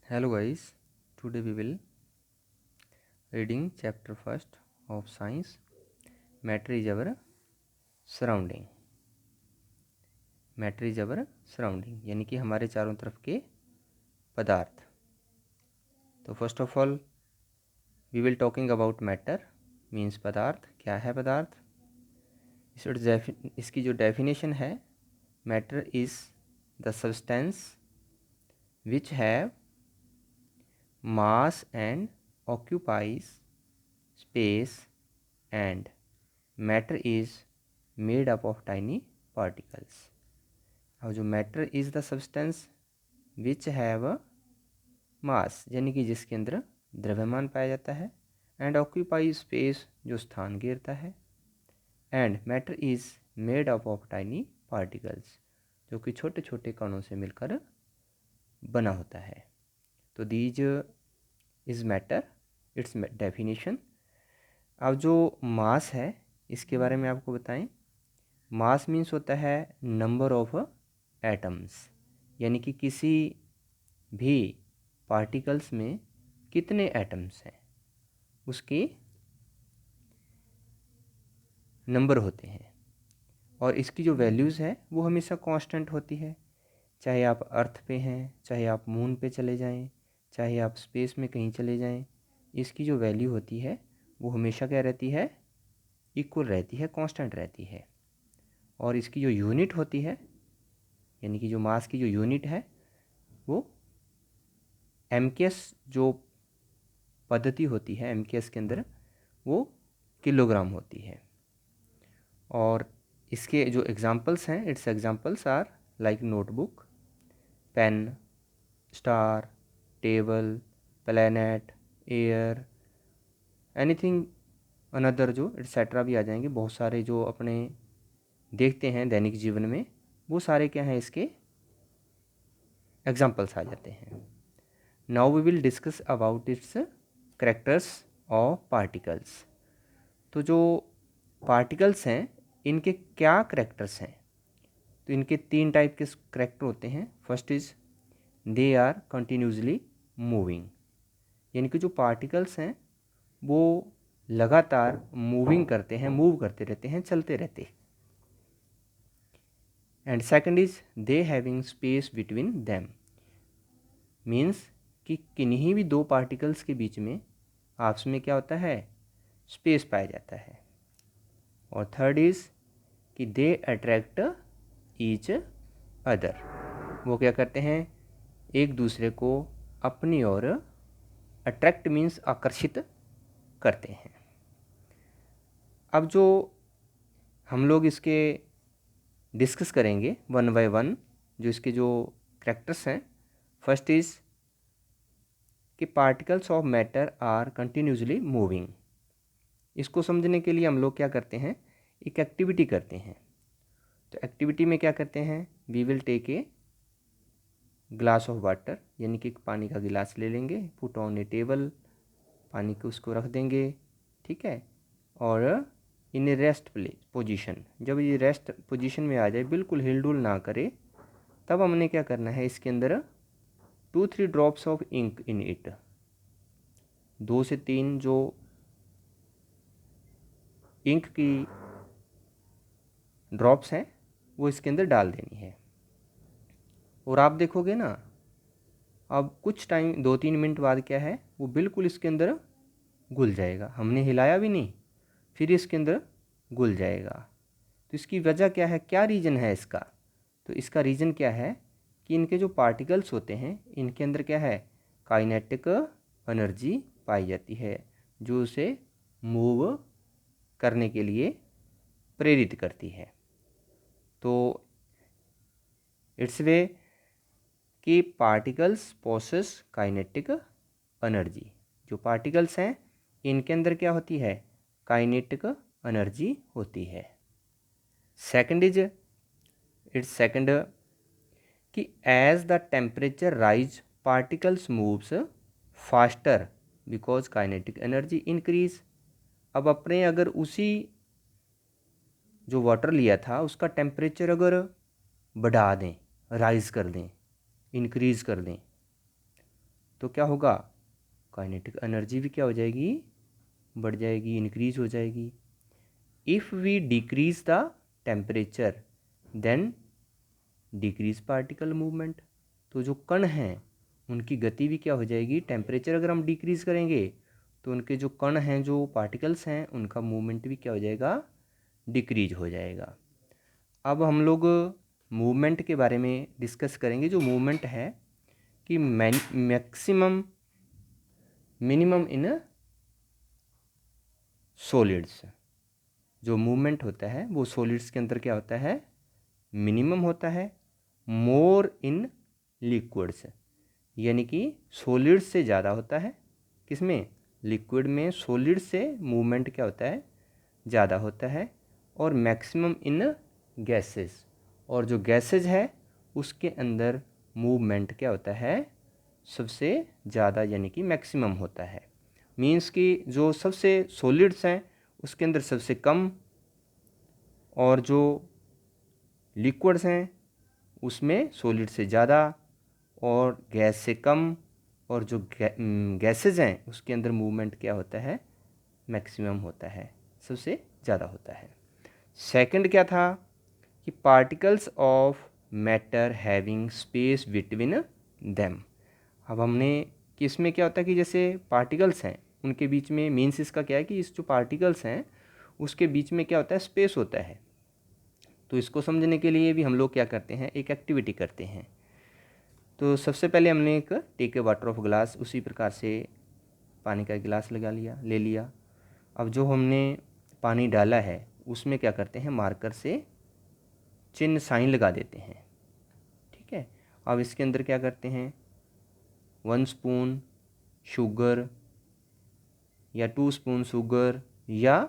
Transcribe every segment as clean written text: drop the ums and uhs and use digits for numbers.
Hello guys, today we will reading chapter first of science. Matter is our surrounding. Matter is our surrounding यानी कि हमारे चारों तरफ के पदार्थ. तो first of all we will talking about matter means पदार्थ. क्या है पदार्थ? इसकी जो डेफिनेशन है, matter is the substance which have mass and occupies space, and matter is made up of tiny particles. और जो matter is the substance which have मास यानी कि जिसके अंदर द्रव्यमान पाया जाता है, एंड ऑक्यूपाई स्पेस जो स्थान घेरता है, and matter is made up of tiny particles जो कि छोटे छोटे कणों से मिलकर बना होता है. तो these is matter, it's definition. अब जो मास है इसके बारे में आपको बताएं. मास मीन्स होता है नंबर ऑफ एटम्स, यानी कि किसी भी पार्टिकल्स में कितने एटम्स हैं उसके नंबर होते हैं. और इसकी जो वैल्यूज़ है वो हमेशा कांस्टेंट होती है. चाहे आप अर्थ पे हैं, चाहे आप मून पे चले जाएं, चाहे आप स्पेस में कहीं चले जाएं, इसकी जो वैल्यू होती है वो हमेशा क्या रहती है? इक्वल रहती है, कांस्टेंट रहती है. और इसकी जो यूनिट होती है, यानी कि जो मास की जो यूनिट है वो एमकेएस जो पद्धति होती है एमकेएस के अंदर वो किलोग्राम होती है. और इसके जो एग्जांपल्स हैं, its examples are like notebook, pen, star, table, planet, air, anything another, जो एटसेट्रा भी आ जाएंगे. बहुत सारे जो अपने देखते हैं दैनिक जीवन में वो सारे क्या हैं इसके एग्जाम्पल्स आ जाते हैं. Now we will discuss about its characters of particles. तो जो पार्टिकल्स हैं इनके क्या करैक्टर्स हैं? तो इनके 3 टाइप के करैक्टर होते हैं. First is they are continuously moving, यानी कि जो पार्टिकल्स हैं वो लगातार मूविंग करते हैं, मूव करते रहते हैं, चलते रहते. And second is they having space between them, means कि किन्हीं भी दो पार्टिकल्स के बीच में आपस में क्या होता है? स्पेस पाया जाता है. और थर्ड इज कि दे अट्रैक्ट ईच अदर, वो क्या करते हैं? एक दूसरे को अपनी ओर अट्रैक्ट मीन्स आकर्षित करते हैं. अब जो हम लोग इसके डिस्कस करेंगे वन बाय वन, जो इसके जो करैक्टर्स हैं. फर्स्ट इज कि particles of matter are continuously moving. इसको समझने के लिए हम लोग क्या करते हैं? एक एक्टिविटी करते हैं. तो एक्टिविटी में क्या करते हैं? We will take a glass of water, यानी कि पानी का गिलास ले लेंगे, पुट ऑन ए टेबल, पानी को उसको रख देंगे, ठीक है. और इन ए रेस्ट पोजीशन, जब ये रेस्ट पोजीशन में आ जाए, बिल्कुल हिलडुल ना करे, तब हमने क्या करना है? इसके अंदर 2-3 drops of ink in it, 2 से 3 जो इंक की ड्रॉप्स हैं वो इसके अंदर डाल देनी है. और आप देखोगे ना, अब कुछ टाइम 2-3 मिनट बाद क्या है, वो बिल्कुल इसके अंदर घुल जाएगा. हमने हिलाया भी नहीं, फिर इसके अंदर घुल जाएगा. तो इसकी वजह क्या है? क्या रीज़न है इसका? तो इसका रीज़न क्या है कि इनके जो पार्टिकल्स होते हैं इनके अंदर क्या है? काइनेटिक एनर्जी पाई जाती है जो उसे मूव करने के लिए प्रेरित करती है. तो इट्स वे कि पार्टिकल्स पोसेस काइनेटिक एनर्जी. जो पार्टिकल्स हैं इनके अंदर क्या होती है? काइनेटिक एनर्जी होती है. सेकंड इज इट्स सेकंड कि as the temperature rise particles moves faster because kinetic energy increase. अब अपने अगर उसी जो वाटर लिया था उसका टेम्परेचर अगर बढ़ा दें, राइज कर दें, इंक्रीज कर दें, तो क्या होगा, काइनेटिक एनर्जी भी क्या हो जाएगी, बढ़ जाएगी, इंक्रीज हो जाएगी। If we decrease the temperature then decrease particle movement. तो जो कण हैं उनकी गति भी क्या हो जाएगी, टेम्परेचर अगर हम डिक्रीज करेंगे तो उनके जो कण हैं, जो पार्टिकल्स हैं, उनका मूवमेंट भी क्या हो जाएगा, डिक्रीज हो जाएगा। अब हम लोग मूवमेंट के बारे में डिस्कस करेंगे। जो मूवमेंट है कि मैक्सिमम मिनिमम इन सॉलिड्स, जो मूवमेंट होता है वो सॉलिड्स के अंदर क्या होता है, मिनिमम होता है, मोर इन लिक्विड्स, यानी कि सॉलिड से ज़्यादा होता है। किसमें, लिक्विड में सॉलिड से मूवमेंट क्या होता है, ज़्यादा होता है। और मैक्सिमम इन गैसेस, और जो गैसेज है उसके अंदर मूवमेंट क्या होता है, सबसे ज़्यादा, यानी कि मैक्सिमम होता है। मीन्स कि जो सबसे सॉलिड्स हैं उसके अंदर सबसे कम, और जो लिक्विड्स हैं उसमें सॉलिड से ज़्यादा और गैस से कम, और जो गैसेज हैं उसके अंदर मूवमेंट क्या होता है, मैक्सिमम होता है, सबसे ज़्यादा होता है। सेकंड क्या था कि particles of matter having space between them. अब हमने कि इसमें क्या होता है कि जैसे पार्टिकल्स हैं उनके बीच में, मीन्स इसका क्या है कि इस जो पार्टिकल्स हैं उसके बीच में क्या होता है, स्पेस होता है। तो इसको समझने के लिए भी हम लोग क्या करते हैं, एक एक्टिविटी करते हैं। तो सबसे पहले हमने एक take a water of glass, उसी प्रकार से पानी का गिलास ले लिया। अब जो हमने पानी डाला है उसमें क्या करते हैं, मार्कर से चिन्ह साइन लगा देते हैं। ठीक है। अब इसके अंदर क्या करते हैं, 1 स्पून शुगर या 2 स्पून शुगर या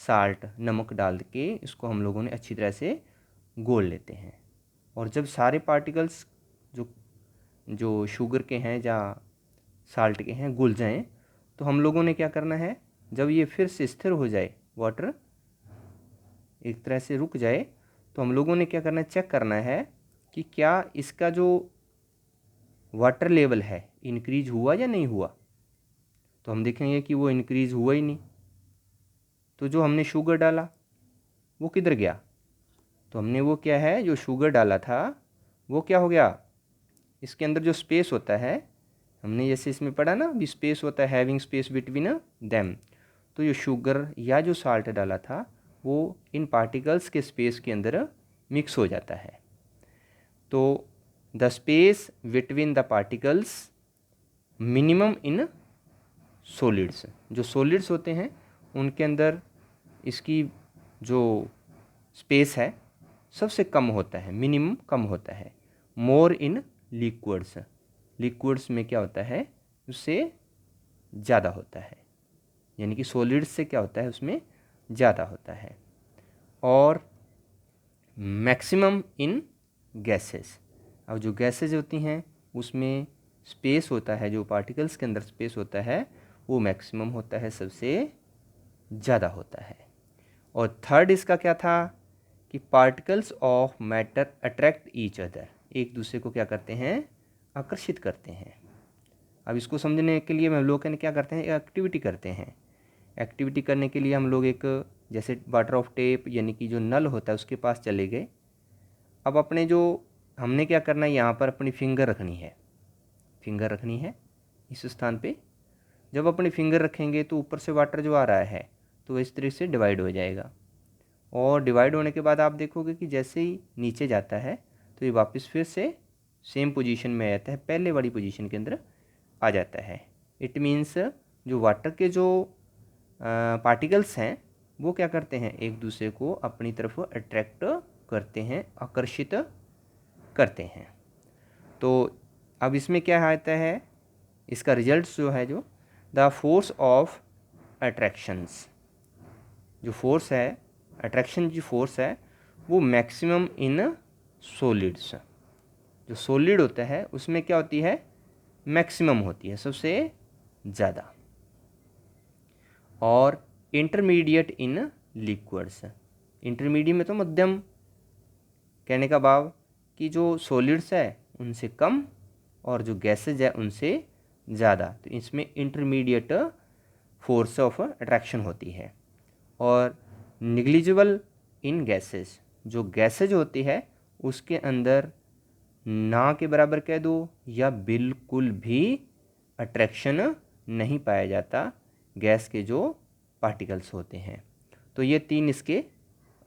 साल्ट, नमक डाल के इसको हम लोगों ने अच्छी तरह से घोल लेते हैं। और जब सारे पार्टिकल्स जो जो शुगर के हैं या साल्ट के हैं घुल जाएं, तो हम लोगों ने क्या करना है, जब ये फिर से स्थिर हो जाए, वाटर एक तरह से रुक जाए, तो हम लोगों ने क्या करना है, चेक करना है कि क्या इसका जो वाटर लेवल है इंक्रीज हुआ या नहीं हुआ। तो हम देखेंगे कि वो इंक्रीज हुआ ही नहीं। तो जो हमने शुगर डाला वो किधर गया, तो हमने वो क्या है, जो शुगर डाला था वो क्या हो गया, इसके अंदर जो स्पेस होता है, हमने जैसे इसमें पढ़ा ना, भी स्पेस होता है, हैविंग स्पेस बिटवीन देम। तो जो शुगर या जो साल्ट डाला था वो इन पार्टिकल्स के स्पेस के अंदर मिक्स हो जाता है। तो the space between the particles minimum in solids, जो सॉलिड्स होते हैं उनके अंदर इसकी जो स्पेस है सबसे कम होता है, मिनिमम कम होता है। मोर इन लिक्विड्स, लिक्विड्स में क्या होता है, उससे ज़्यादा होता है, यानी कि सॉलिड्स से क्या होता है, उसमें ज़्यादा होता है। और मैक्सिमम इन गैसेस, अब जो गैसेज होती हैं उसमें स्पेस होता है, जो पार्टिकल्स के अंदर स्पेस होता है वो मैक्सिमम होता है, सबसे ज़्यादा होता है। और थर्ड इसका क्या था कि particles of matter attract each other, एक दूसरे को क्या करते हैं, आकर्षित करते हैं। अब इसको समझने के लिए हम लोग क्या करते हैं, एक्टिविटी करते हैं। एक्टिविटी करने के लिए हम लोग एक, जैसे वाटर ऑफ टेप यानी कि जो नल होता है उसके पास चले गए। अब अपने जो हमने क्या करना है, यहाँ पर अपनी फिंगर रखनी है, फिंगर रखनी है इस स्थान पे। जब अपनी फिंगर रखेंगे तो ऊपर से वाटर जो आ रहा है तो इस तरह से डिवाइड हो जाएगा, और डिवाइड होने के बाद आप देखोगे कि जैसे ही नीचे जाता है तो ये वापस फिर से सेम पोजीशन में आ जाता है, पहले वाली पोजीशन के अंदर आ जाता है। इट मीन्स जो वाटर के जो पार्टिकल्स हैं वो क्या करते हैं, एक दूसरे को अपनी तरफ अट्रैक्ट करते हैं, आकर्षित करते हैं। तो अब इसमें क्या आता है, इसका रिजल्ट जो है, जो द फोर्स ऑफ अट्रैक्शंस, जो फोर्स है अट्रैक्शन, जो फोर्स है वो मैक्सिमम इन सॉलिड्स, जो सॉलिड होता है उसमें क्या होती है, मैक्सिमम होती है, सबसे ज़्यादा। और इंटरमीडिएट इन लिक्विड्स, इंटरमीडिएट में तो मध्यम, कहने का भाव कि जो सॉलिड्स है उनसे कम और जो गैसेज है उनसे ज़्यादा, तो इसमें इंटरमीडिएट फोर्स ऑफ अट्रैक्शन होती है। और निग्लिजिबल इन गैसेज, जो गैसेज होती है उसके अंदर ना के बराबर कह दो या बिल्कुल भी अट्रैक्शन नहीं पाया जाता गैस के जो पार्टिकल्स होते हैं। तो ये तीन इसके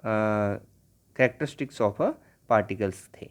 कैरेक्टरिस्टिक्स ऑफ पार्टिकल्स थे।